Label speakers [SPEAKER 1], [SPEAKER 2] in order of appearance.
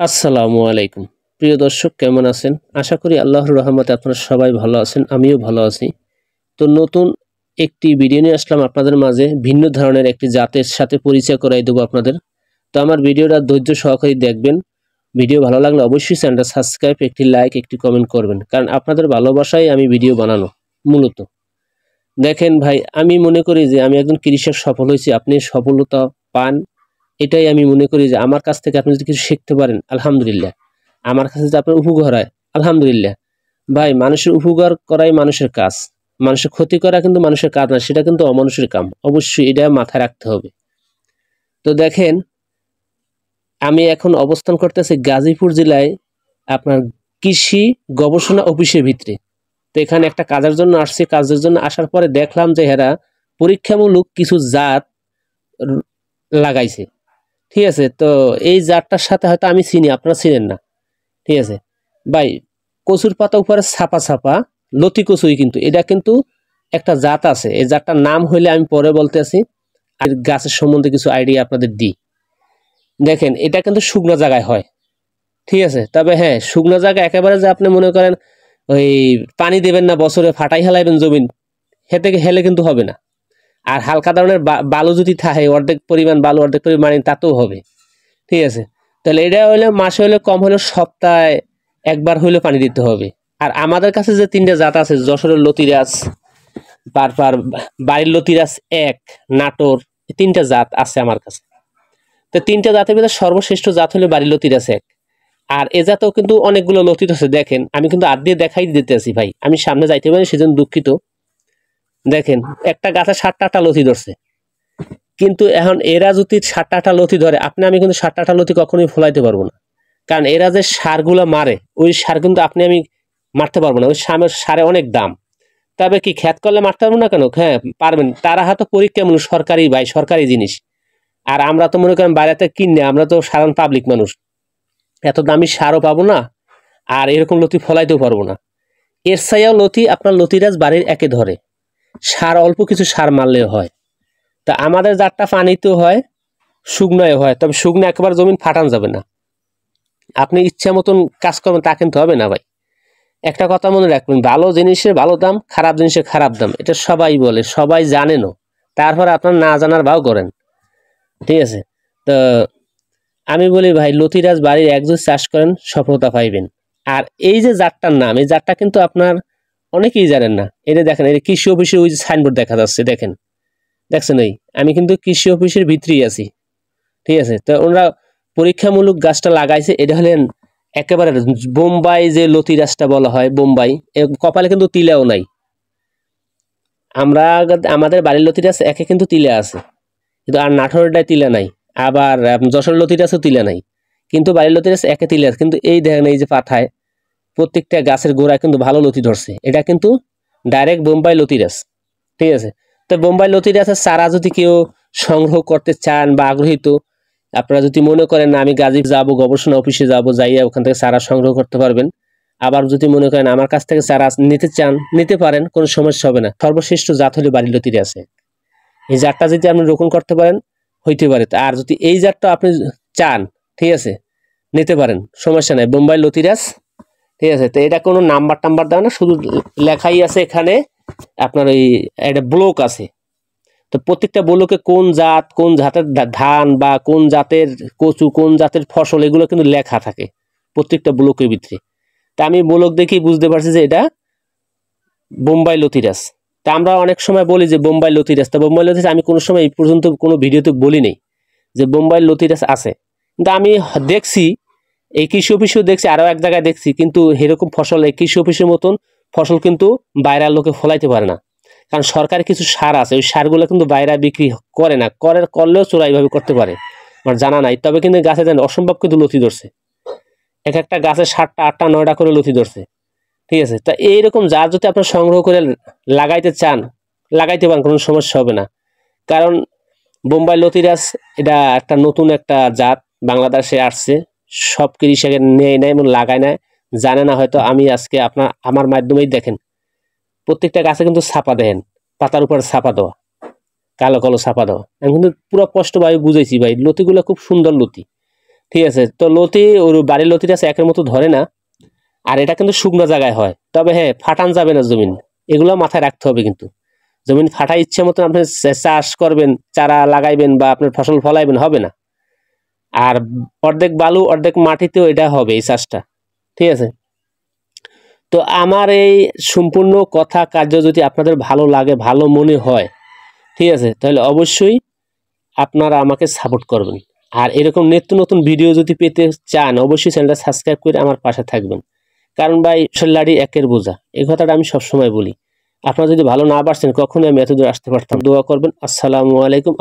[SPEAKER 1] আসসালামু আলাইকুম। প্রিয় দর্শক কেমন আছেন? আশা করি আল্লাহর রহমতে আপনারা সবাই ভালো আছেন। আমিও ভালো আছি। তো নতুন একটি ভিডিও নিয়ে আসলাম আপনাদের মাঝে। ভিন্ন ধরনের একটি জাতের সাথে পরিচয় করাই দেবো আপনাদের। তো আমার ভিডিওটা ধৈর্য সহকারে দেখবেন। ভিডিও ভালো লাগলে অবশ্যই চ্যানেলটা সাবস্ক্রাইব, একটি লাইক, একটি কমেন্ট করবেন। কারণ আপনাদের ভালোবাসায় আমি ভিডিও বানানো মূলত। দেখেন ভাই, আমি মনে করি যে আমি একজন কৃষক সফল হয়েছি, আপনি সফলতা পান, এটাই আমি মনে করি যে আমার কাছ থেকে আপনি যদি কিছু শিখতে পারেন আলহামদুলিল্লাহ, আমার কাছে যদি আপনার উপকার হয় আলহামদুলিল্লাহ। ভাই, মানুষের উপকার করাই মানুষের কাজ, মানুষের ক্ষতি করা কিন্তু মানুষের কাজ না, সেটা কিন্তু অমানুষের কাম। অবশ্যই এটা মাথায় রাখতে হবে। তো দেখেন, আমি এখন অবস্থান করতেছি গাজীপুর জেলায় আপনার কৃষি গবেষণা অফিসের ভিতরে। তো এখানে একটা কাজের জন্য আসছি। কাজের জন্য আসার পরে দেখলাম যে এরা পরীক্ষামূলক কিছু জাত লাগাইছে। ঠিক আছে? তো এই জাতটার সাথে হয়তো আমি চিনি, আপনারা চিনেন না। ঠিক আছে ভাই, কচুর পাতা উপরে ছাপা ছাপা লতি কচুই, কিন্তু এটা কিন্তু একটা জাত আছে। এই জাতটার নাম হইলে আমি পরে বলতেছি। আর গাছের সম্বন্ধে কিছু আইডিয়া আপনাদের দিই। দেখেন, এটা কিন্তু শুকনো জায়গায় হয়। ঠিক আছে? তবে হ্যাঁ, শুকনো জায়গায় একেবারে যে আপনি মনে করেন ওই পানি দেবেন না, বছরে ফাটাই হেলাইবেন জমিন, হেলে কিন্তু হবে না। আর হালকা ধরনের বালু যদি থাকে, অর্ধেক পরিমাণ বালু অর্ধেক পরিমাণ পানি, তাতেও হবে। ঠিক আছে? তাহলে এটা হইলে মাসে হইলে কম হলে সপ্তাহে একবার হইলে পানি দিতে হবে। আর আমাদের কাছে যে তিনটা জাত আছে, যশোরের লতিরাজ, তারপর বাড়ির লতিরাজ এক, নাটোর, এই তিনটা জাত আছে আমার কাছে। তো তিনটা জাতের ভিতরে সর্বশ্রেষ্ঠ জাত হলো বাড়ির লতিরাজ এক। আর এ জাতেও কিন্তু অনেকগুলো লতির আছে। দেখেন, আমি কিন্তু হাত দিয়ে দেখাই দিতে আছি ভাই, আমি সামনে যাইতে পারি সেজন্য দুঃখিত। দেখেন, একটা গাছে 7টা লতি ধরছে, কিন্তু এখন এরা যদি 7টা লতি ধরে, আমি কিন্তু 7টা লতি কখনোই ফলাইতে পারবো না। কারণ এরা যে সারগুলো মারে, ওই সার কিন্তু আমি মারতে পারবো না। ওই সারে অনেক দাম। তবে কি খ্যাত করলে মারতে পারবো না কেন? হ্যাঁ পারবেন। তারা হয়তো পরীক্ষা মূলক, সরকারি ভাই, সরকারি জিনিস। আর আমরা তো মনে করেন বাইরেতে কিনে, আমরা তো সাধারণ পাবলিক মানুষ, এত দামি সারও পাবো না, আর এরকম লতি ফলাইতেও পারবো না। এর ছায়াও লতি আপনার লতিরাজ বাড়ির একে ধরে, সার অল্প কিছু সার মারলেও হয়। তা আমাদের জাতটা পানিতেও হয়, শুকনায় হয়। তবে শুকনো একেবারে জমিন ফাটান যাবে না। আপনি ইচ্ছা মতন কাজ করবেন তা কিন্তু হবে না ভাই। একটা কথা মনে রাখবেন, ভালো জিনিসের ভালো দাম, খারাপ জিনিসের খারাপ দাম। এটা সবাই বলে, সবাই জানেনও, তারপরে আপনার না জানার ভাও করেন। ঠিক আছে? তো আমি বলি ভাই, লতিরাজ বাড়ির একজন চাষ করেন, সফলতা পাইবেন। আর এই যে জাতটার নাম, এই জাতটা কিন্তু আপনার অনেকেই জানেন না। এটা দেখেন, এটা কৃষি অফিসের ওই যে সাইনবোর্ড দেখা যাচ্ছে, দেখেন, দেখছেন? এই আমি কিন্তু কৃষি অফিসের ভিতরেই আছি। ঠিক আছে? তো ওনারা পরীক্ষামূলক গাছটা লাগাইছে। এটা হলেন একেবারে বোম্বাই, যে লতিরাজটা বলা হয় বোম্বাই, কপালে কিন্তু তিলাও নাই। আমরা আমাদের বাড়ির লতিরাজ একে কিন্তু তিলা আছে, কিন্তু আর নাটোরটায় তিলা নাই। আবার যশোর লতিরাজও তিলা নাই, কিন্তু বাড়ির লতিরাজ একে তিলা আছে। কিন্তু এই দেখেন, এই যে পাঠায় প্রত্যেকটা গাছের গোড়ায় কিন্তু ভালো লতি ধরছে। এটা কিন্তু ডাইরেক্ট বোম্বাই লতিরাজ। ঠিক আছে? তো বোম্বাই লতিরাজের চারা যদি কেউ সংগ্রহ করতে চান বা আগ্রহীত, আপনারা যদি মনে করেন না আমি গাজী যাব, গবেষণা অফিসে যাব, যাইয়া ওখান থেকে চারা সংগ্রহ করতে পারবেন। আবার যদি মনে করেন আমার কাছ থেকে চারা নিতে চান, নিতে পারেন, কোনো সমস্যা হবে না। সর্বশ্রেষ্ঠ জাত হলে বাড়ির লতির আছে। এই জাতটা যদি আপনি রোপণ করতে পারেন, হইতে পারে। আর যদি এই জাতটা আপনি চান, ঠিক আছে, নিতে পারেন, সমস্যা নাই, বোম্বাই লতিরাজ। ঠিক আছে? তো এটা কোনো নাম্বার টাম্বার দেওয়া না, শুধু লেখাই আছে এখানে। আপনার ওই একটা ব্লক আছে। তো প্রত্যেকটা ব্লকে কোন জাত, কোন জাতের ধান বা কোন জাতের কচু, কোন জাতের ফসল, এগুলো কিন্তু লেখা থাকে প্রত্যেকটা ব্লকের ভিতরে। তা আমি ব্লক দেখেই বুঝতে পারছি যে এটা বোম্বাই লতিরাজ। তা আমরা অনেক সময় বলি যে বোম্বাই লতিরাজ। তা বোম্বাই লতিরাজ আমি কোনো সময় এই পর্যন্ত কোনো ভিডিওতে বলি নেই যে বোম্বাই লতিরাজ আছে। কিন্তু আমি দেখছি এই কৃষি অফিসেও দেখছি, আরও এক জায়গায় দেখছি, কিন্তু এরকম ফসল এই কৃষি অফিসের মতন ফসল কিন্তু বাইরের লোকে ফলাইতে পারে না। কারণ সরকারি কিছু সার আছে, ওই সারগুলো কিন্তু বাইরে বিক্রি করে না, করলেও চোরাইভাবে করতে পারে, আমার জানা নাই। তবে কিন্তু গাছে দেন অসম্ভব কিন্তু লতি ধরছে, এক একটা গাছে 7টা 8টা 9টা করে লতি ধরছে। ঠিক আছে? তা এইরকম জাত যদি আপনার সংগ্রহ করে লাগাইতে চান, লাগাইতে পারেন, কোনো সমস্যা হবে না। কারণ বোম্বাই লতিরাজ এটা একটা নতুন একটা জাত, বাংলাদেশে আসছে। সব কৃষকের নেয় নেয় এবং লাগায় নেয়, জানে না হয়তো। আমি আজকে আমার মাধ্যমেই দেখেন, প্রত্যেকটা গাছে কিন্তু ছাপা দেখেন, পাতার উপর ছাপা দেওয়া, কালো কালো ছাপা দেওয়া। আমি কিন্তু পুরো স্পষ্টভাবে বুঝেছি ভাই, লতিগুলো খুব সুন্দর লতি। ঠিক আছে। তো লতি ওর বাড়ির লতিটা আছে একের মতো ধরে না, আর এটা কিন্তু শুকনো জায়গায় হয়। তবে হ্যাঁ, ফাটান যাবে না জমিন, এগুলো মাথায় রাখতে হবে। কিন্তু জমিন ফাটাই ইচ্ছে মতন আপনি চাষ করবেন, চারা লাগাইবেন বা আপনার ফসল ফলাইবেন, হবে না। আর অর্ধেক বালু অর্ধেক মাটিতেও এটা হবে এই চাষটা, ঠিক আছে। তো আমার এই সম্পূর্ণ কথা কার্য যদি আপনাদের ভালো লাগে, ভালো মনে হয়, ঠিক আছে, তাহলে অবশ্যই আপনারা আমাকে সাপোর্ট করবেন। আর এরকম নিত্য নতুন ভিডিও যদি পেতে চান, অবশ্যই চ্যানেলটা সাবস্ক্রাইব করে আমার পাশে থাকবেন। কারণ ভাই, লাড়ি একের বোঝা, এই কথাটা আমি সবসময় বলি। আপনারা যদি ভালো না পারছেন, কখনোই আমি এত দূর আসতে পারতাম। দোয়া করবেন। আসসালামু আলাইকুম।